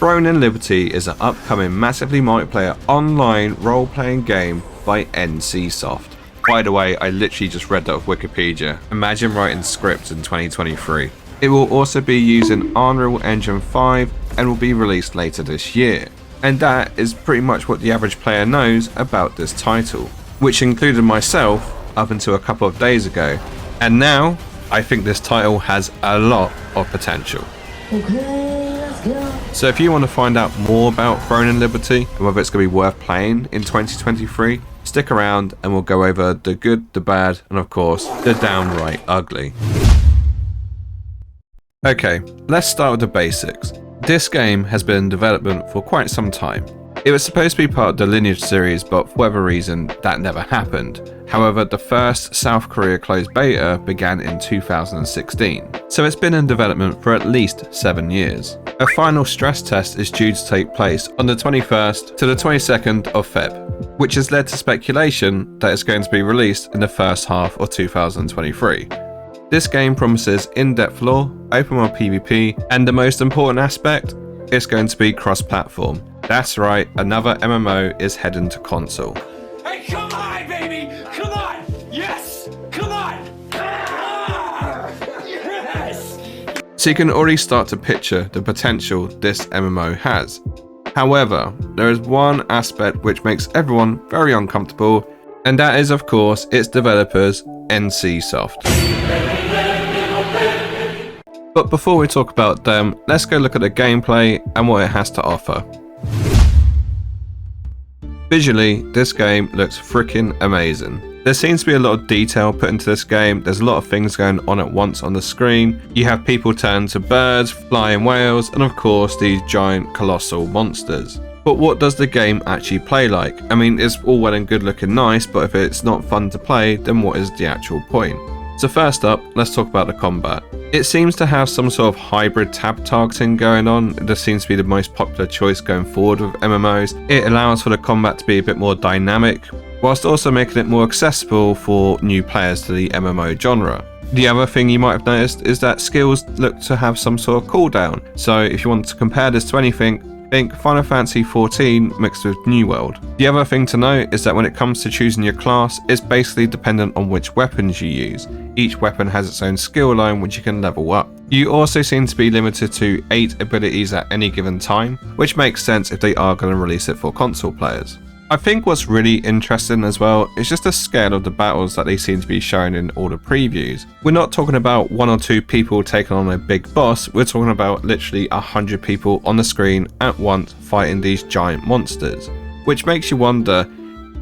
Throne in Liberty is an upcoming massively multiplayer online role-playing game by NCSoft. By the way, I literally just read that off Wikipedia. Imagine writing scripts in 2023. It will also be using Unreal Engine 5 and will be released later this year. And that is pretty much what the average player knows about this title, which included myself up until a couple of days ago. And now, I think this title has a lot of potential. Okay, let's go. So if you want to find out more about Throne in Liberty and whether it's going to be worth playing in 2023, stick around and we'll go over the good, the bad, and of course, the downright ugly. Okay, let's start with the basics. This game has been in development for quite some time. It was supposed to be part of the Lineage series, but for whatever reason, that never happened. However, the first South Korea closed beta began in 2016, so it's been in development for at least 7 years. A final stress test is due to take place on the 21st to the 22nd of Feb, which has led to speculation that it's going to be released in the first half of 2023. This game promises in-depth lore, open world PvP, and the most important aspect, it's going to be cross-platform. That's right, another MMO is heading to console. Hey, come on, baby! Come on! Yes! Come on! Ah! Yes! So you can already start to picture the potential this MMO has. However, there is one aspect which makes everyone very uncomfortable, and that is of course its developers, NCSoft. But before we talk about them, let's go look at the gameplay and what it has to offer. Visually, this game looks freaking amazing. There seems to be a lot of detail put into this game. There's a lot of things going on at once on the screen. You have people turn to birds, flying whales, and of course these giant colossal monsters. But what does the game actually play like? I mean, it's all well and good looking nice, but if it's not fun to play, then what is the actual point? So first up, let's talk about the combat. It seems to have some sort of hybrid tab targeting going on. This seems to be the most popular choice going forward with MMOs. It allows for the combat to be a bit more dynamic, whilst also making it more accessible for new players to the MMO genre. The other thing you might have noticed is that skills look to have some sort of cooldown. So if you want to compare this to anything, think Final Fantasy XIV mixed with New World. The other thing to note is that when it comes to choosing your class, it's basically dependent on which weapons you use. Each weapon has its own skill line which you can level up. You also seem to be limited to 8 abilities at any given time, which makes sense if they are going to release it for console players. I think what's really interesting as well is just the scale of the battles that they seem to be showing in all the previews. We're not talking about 1 or 2 people taking on a big boss, we're talking about literally 100 people on the screen at once fighting these giant monsters, which makes you wonder,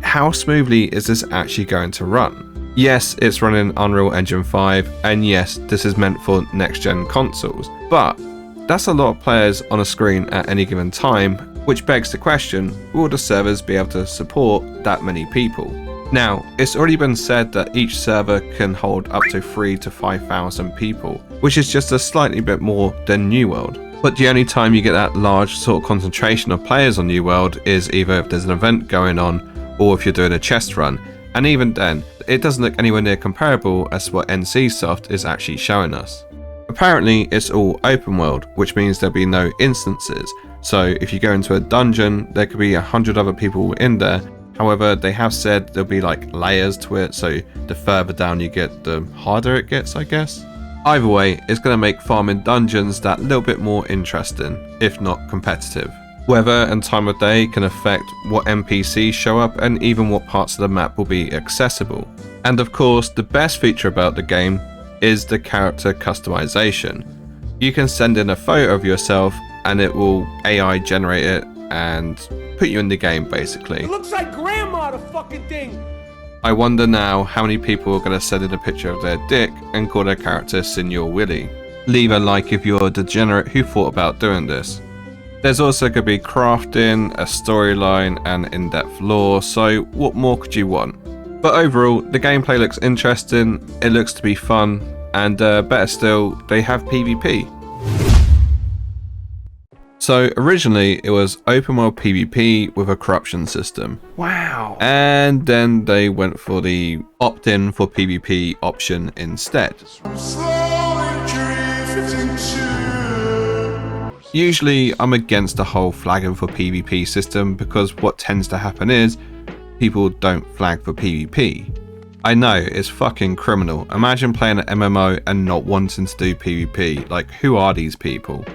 how smoothly is this actually going to run? Yes, it's running Unreal Engine 5, and yes, this is meant for next-gen consoles, but that's a lot of players on a screen at any given time, which begs the question, will the servers be able to support that many people? Now, it's already been said that each server can hold up to 3,000 to 5,000 people, which is just a slightly bit more than New World. But the only time you get that large sort of concentration of players on New World is either if there's an event going on, or if you're doing a chest run, and even then, it doesn't look anywhere near comparable as to what NCSoft is actually showing us. Apparently, it's all open world, which means there'll be no instances. So if you go into a dungeon, there could be 100 other people in there. However, they have said there'll be like layers to it, so the further down you get, the harder it gets, I guess. Either way, it's going to make farming dungeons that little bit more interesting, if not competitive. Weather and time of day can affect what NPCs show up and even what parts of the map will be accessible. And of course, the best feature about the game is the character customization. You can send in a photo of yourself and it will AI generate it and put you in the game basically. It looks like grandma, the fucking thing! I wonder now how many people are going to send in a picture of their dick and call their character Senor Willy. Leave a like if you're a degenerate who thought about doing this. There's also going to be crafting, a storyline and in-depth lore, so what more could you want? But overall, the gameplay looks interesting, it looks to be fun, and better still, they have PvP. So originally it was open world PvP with a corruption system. Wow. And then they went for the opt-in for PvP option instead. Usually I'm against the whole flagging for PvP system because what tends to happen is people don't flag for PvP. I know, it's fucking criminal. Imagine playing an MMO and not wanting to do PvP. Like, who are these people?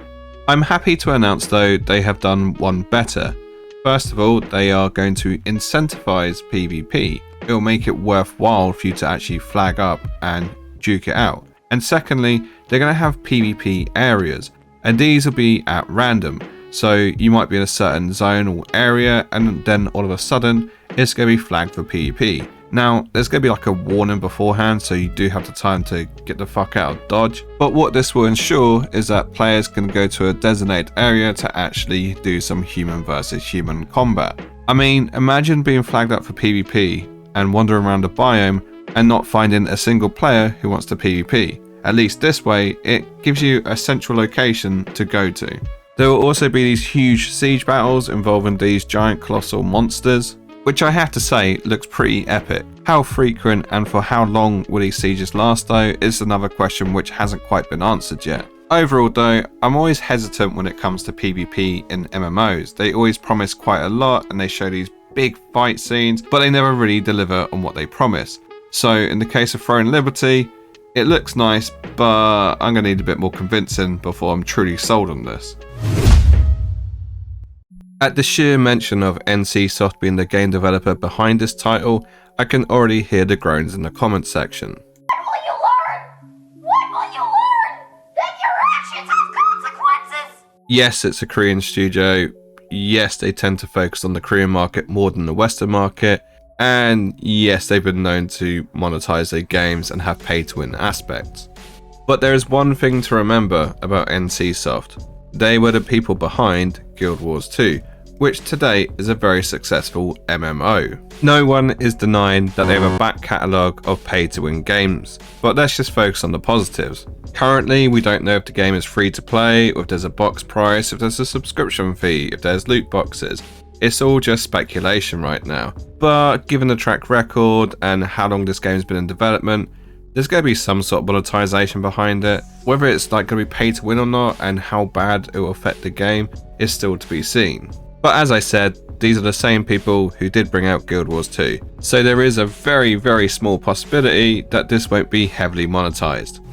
I'm happy to announce though they have done one better. First of all, they are going to incentivize PvP. It will make it worthwhile for you to actually flag up and duke it out. And secondly, they're going to have PvP areas, and these will be at random. So you might be in a certain zone or area, and then all of a sudden it's going to be flagged for PvP. Now, there's going to be like a warning beforehand, so you do have the time to get the fuck out of Dodge. But what this will ensure is that players can go to a designated area to actually do some human versus human combat. I mean, imagine being flagged up for PvP and wandering around a biome and not finding a single player who wants to PvP. At least this way, it gives you a central location to go to. There will also be these huge siege battles involving these giant colossal monsters, which I have to say looks pretty epic. How frequent and for how long will these sieges last though is another question which hasn't quite been answered yet. Overall though, I'm always hesitant when it comes to PvP in MMOs. They always promise quite a lot and they show these big fight scenes, but they never really deliver on what they promise. So in the case of Throne Liberty, it looks nice, but I'm going to need a bit more convincing before I'm truly sold on this. At the sheer mention of NCSoft being the game developer behind this title, I can already hear the groans in the comments section. When will you learn? When will you learn that your actions have consequences? Yes, it's a Korean studio. Yes, they tend to focus on the Korean market more than the Western market. And yes, they've been known to monetize their games and have pay-to-win aspects. But there is one thing to remember about NCSoft. They were the people behind Guild Wars 2, which today is a very successful MMO. No one is denying that they have a back catalogue of pay-to-win games, but let's just focus on the positives. Currently, we don't know if the game is free to play, or if there's a box price, if there's a subscription fee, if there's loot boxes. It's all just speculation right now. But given the track record and how long this game's been in development, there's going to be some sort of monetization behind it. Whether it's like going to be pay to win or not and how bad it will affect the game is still to be seen. But as I said, these are the same people who did bring out Guild Wars 2. So there is a very, very small possibility that this won't be heavily monetized.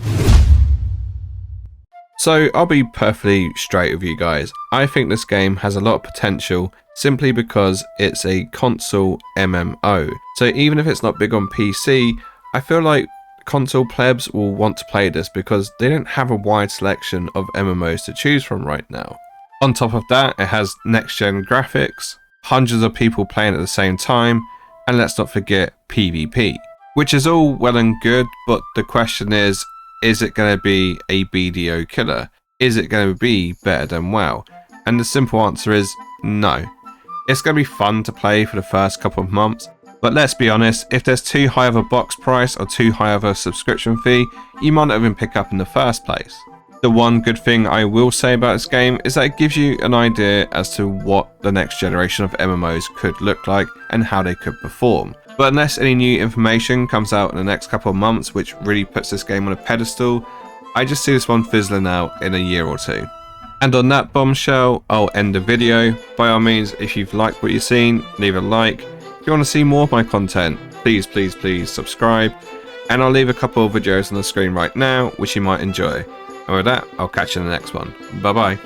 So I'll be perfectly straight with you guys. I think this game has a lot of potential simply because it's a console MMO. So even if it's not big on PC, I feel like console plebs will want to play this because they don't have a wide selection of MMOs to choose from right now. On top of that, it has next gen graphics, hundreds of people playing at the same time, and let's not forget PvP, which is all well and good, but the question is it going to be a BDO killer? Is it going to be better than WoW? And the simple answer is no. It's going to be fun to play for the first couple of months, but let's be honest, if there's too high of a box price or too high of a subscription fee, you might not even pick up in the first place. The one good thing I will say about this game is that it gives you an idea as to what the next generation of MMOs could look like and how they could perform. But unless any new information comes out in the next couple of months which really puts this game on a pedestal, I just see this one fizzling out in a year or two. And on that bombshell, I'll end the video. By all means, if you've liked what you've seen, leave a like. If you want to see more of my content, please subscribe. And I'll leave a couple of videos on the screen right now, which you might enjoy. And with that, I'll catch you in the next one. Bye bye.